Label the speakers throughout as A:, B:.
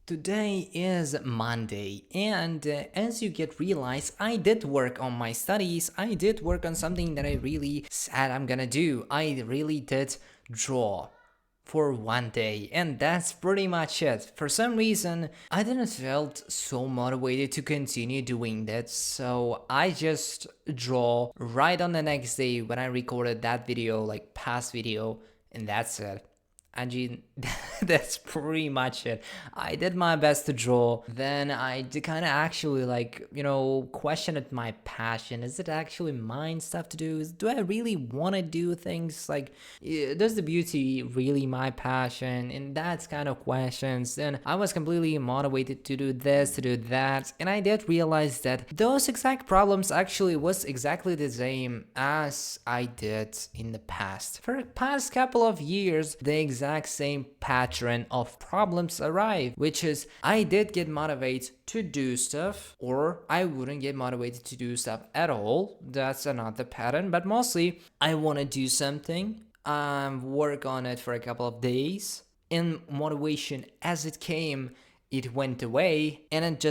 A: Today is Monday, and as you get realize, I did work on my studies. I did work on something that I really said I'm gonna do. I really did draw for one day, and that's pretty much it. For some reason, I didn't felt so motivated to continue doing that, so I just draw right on the next day when I recorded that video, like past video, and that's it. And that's pretty much it. I did my best to draw. Then I did kind of actually questioned my passion. Is it actually mine stuff to do? Do I really want to do things like, does the beauty really my passion? And that's kind of questions. Then I was completely motivated to do this, to do that. And I did realize that those exact problems actually was exactly the same as I did in the past. For the past couple of years, the exact same pattern of problems arrive, which is I did get motivated to do stuff, or I wouldn't get motivated to do stuff at all. That's another pattern, but mostly I want to do something, work on it for a couple of days, and motivation as it came, it went away, and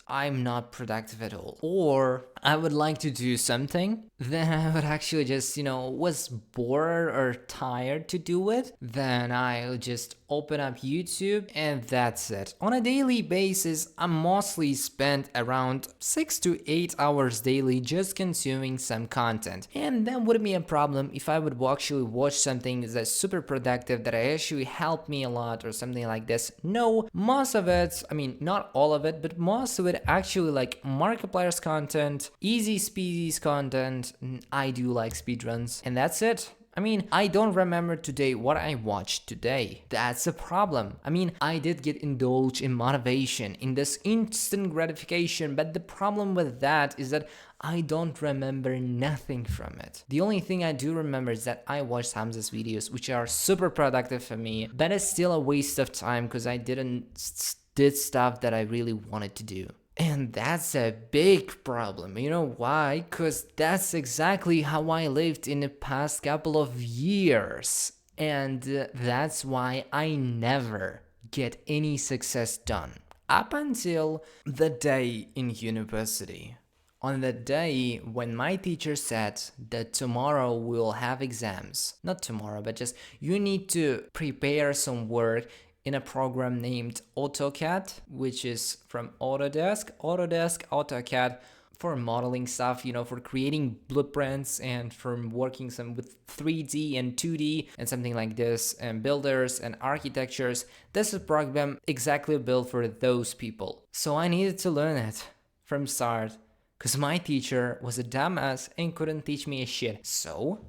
A: I'm not productive at all. Or I would like to do something, then I would actually just, was bored or tired to do it, then I'll just open up YouTube and that's it. On a daily basis, I mostly spend around 6 to 8 hours daily just consuming some content. And that wouldn't be a problem if I would actually watch something that's super productive that actually helped me a lot or something like this. No, most of it, not all of it, but most of it actually like Markiplier's content, easy speedies content. I do like speedruns, and that's it. I don't remember today what I watched today. That's a problem. I did get indulged in motivation, in this instant gratification, but the problem with that is that I don't remember nothing from it. The only thing I do remember is that I watched Hamza's videos, which are super productive for me, but it's still a waste of time because I did stuff that I really wanted to do. And that's a big problem. You know why? Because that's exactly how I lived in the past couple of years. And that's why I never get any success done. Up until the day in university. On the day when my teacher said that tomorrow we'll have exams. Not tomorrow, but just you need to prepare some work in a program named AutoCAD, which is from Autodesk, AutoCAD, for modeling stuff, for creating blueprints and for working some with 3D and 2D and something like this, and builders and architectures. This is a program exactly built for those people. So I needed to learn it from start because my teacher was a dumbass and couldn't teach me a shit. So,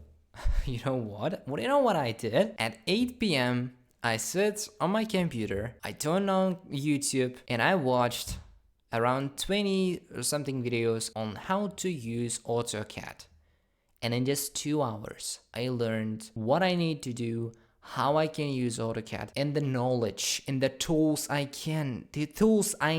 A: you know what? You know what I did? At 8 p.m., I sit on my computer, I turned on YouTube, and I watched around 20 or something videos on how to use AutoCAD. And in just 2 hours, I learned what I need to do, how I can use AutoCAD, and the knowledge and the tools I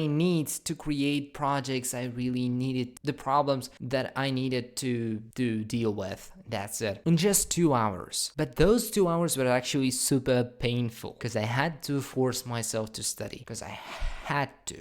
A: need to create projects I really needed, the problems that I needed to deal with. That's it. In just 2 hours. But those 2 hours were actually super painful because I had to force myself to study because I had to.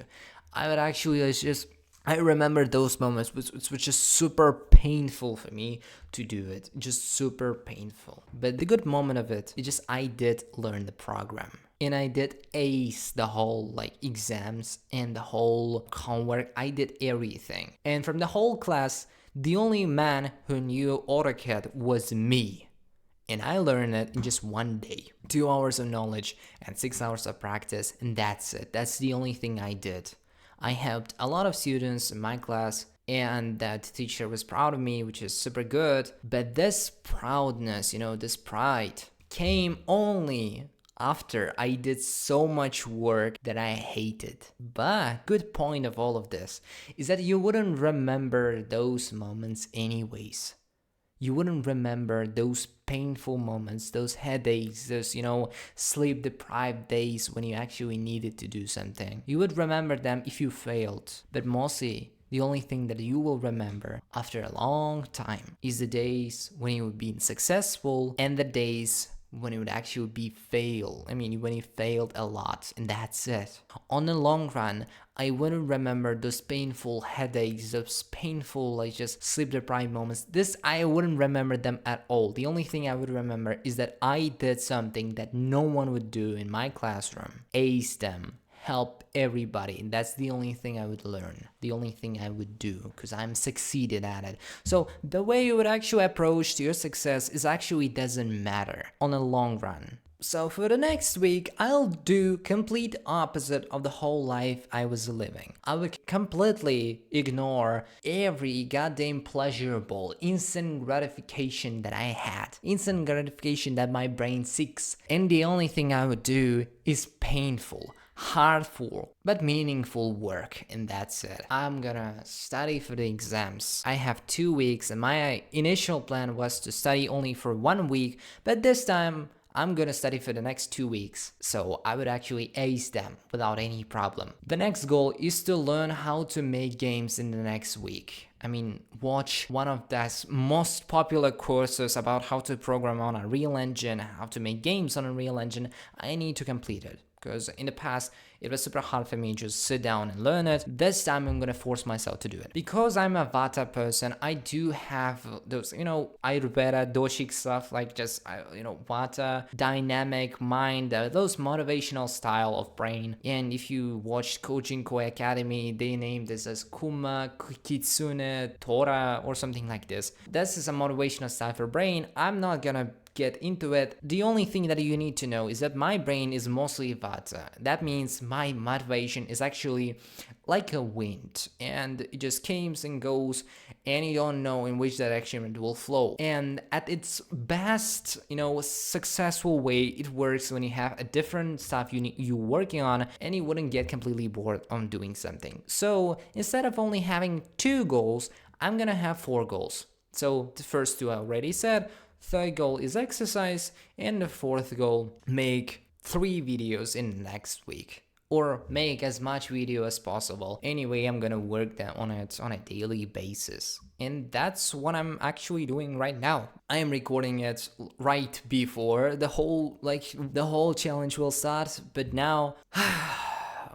A: I remember those moments, which was just super painful for me to do it. Just super painful. But the good moment of it is just I did learn the program. And I did ace the whole exams and the whole homework. I did everything. And from the whole class, the only man who knew AutoCAD was me. And I learned it in just one day. 2 hours of knowledge and 6 hours of practice. And that's it. That's the only thing I did. I helped a lot of students in my class, and that teacher was proud of me, which is super good. But this proudness, this pride came only after I did so much work that I hated. But good point of all of this is that you wouldn't remember those moments anyways. You wouldn't remember those painful moments, those headaches, those, sleep-deprived days when you actually needed to do something. You would remember them if you failed. But mostly, the only thing that you will remember after a long time is the days when you've been successful and the days when it would actually be fail. I mean, when you failed a lot, and that's it. On the long run, I wouldn't remember those painful headaches, those painful, like, just sleep deprived moments. I wouldn't remember them at all. The only thing I would remember is that I did something that no one would do in my classroom. Ace them. Help everybody. And that's the only thing I would learn, the only thing I would do, because I'm succeeded at it. So the way you would actually approach to your success is actually doesn't matter on the long run. So for the next week, I'll do complete opposite of the whole life I was living. I would completely ignore every goddamn pleasurable instant gratification that I had, instant gratification that my brain seeks. And the only thing I would do is painful, hardful, but meaningful work, and that's it. I'm gonna study for the exams. I have 2 weeks, and my initial plan was to study only for 1 week, but this time I'm gonna study for the next 2 weeks, so I would actually ace them without any problem. The next goal is to learn how to make games in the next week. I mean, watch one of the most popular courses about how to program on a real engine, how to make games on a real engine. I need to complete it, because in the past it was super hard for me to just sit down and learn it. This time I'm gonna force myself to do it. Because I'm a Vata person, I do have those, Ayurveda, Doshik stuff, like just, Vata, dynamic mind, those motivational style of brain. And if you watched Coaching Koi Academy, they named this as Kuma, Kitsune, Tora, or something like this. This is a motivational style for brain. I'm not gonna get into it. The only thing that you need to know is that my brain is mostly Vata. That means my motivation is actually like a wind, and it just comes and goes, and you don't know in which direction it will flow. And at its best, successful way, it works when you have a different stuff you're working on, and you wouldn't get completely bored on doing something. So instead of only having 2 goals, I'm gonna have 4 goals. So the first 2 I already said. Third goal is exercise, and the fourth goal, make 3 videos in the next week, or make as much video as possible. Anyway, I'm gonna work on it on a daily basis, and that's what I'm actually doing right now. I am recording it right before the whole challenge will start, but now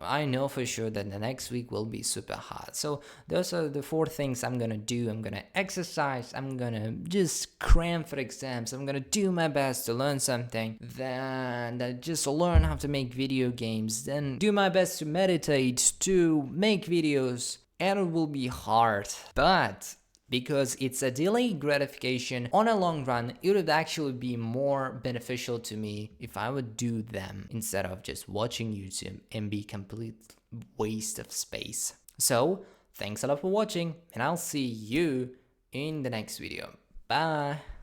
A: I know for sure that the next week will be super hard. So those are the 4 things I'm gonna do. I'm gonna exercise, I'm gonna just cram for exams, I'm gonna do my best to learn something, then just learn how to make video games, then do my best to meditate, to make videos, and it will be hard, but because it's a delayed gratification, on a long run, it would actually be more beneficial to me if I would do them instead of just watching YouTube and be complete waste of space. So, thanks a lot for watching, and I'll see you in the next video. Bye!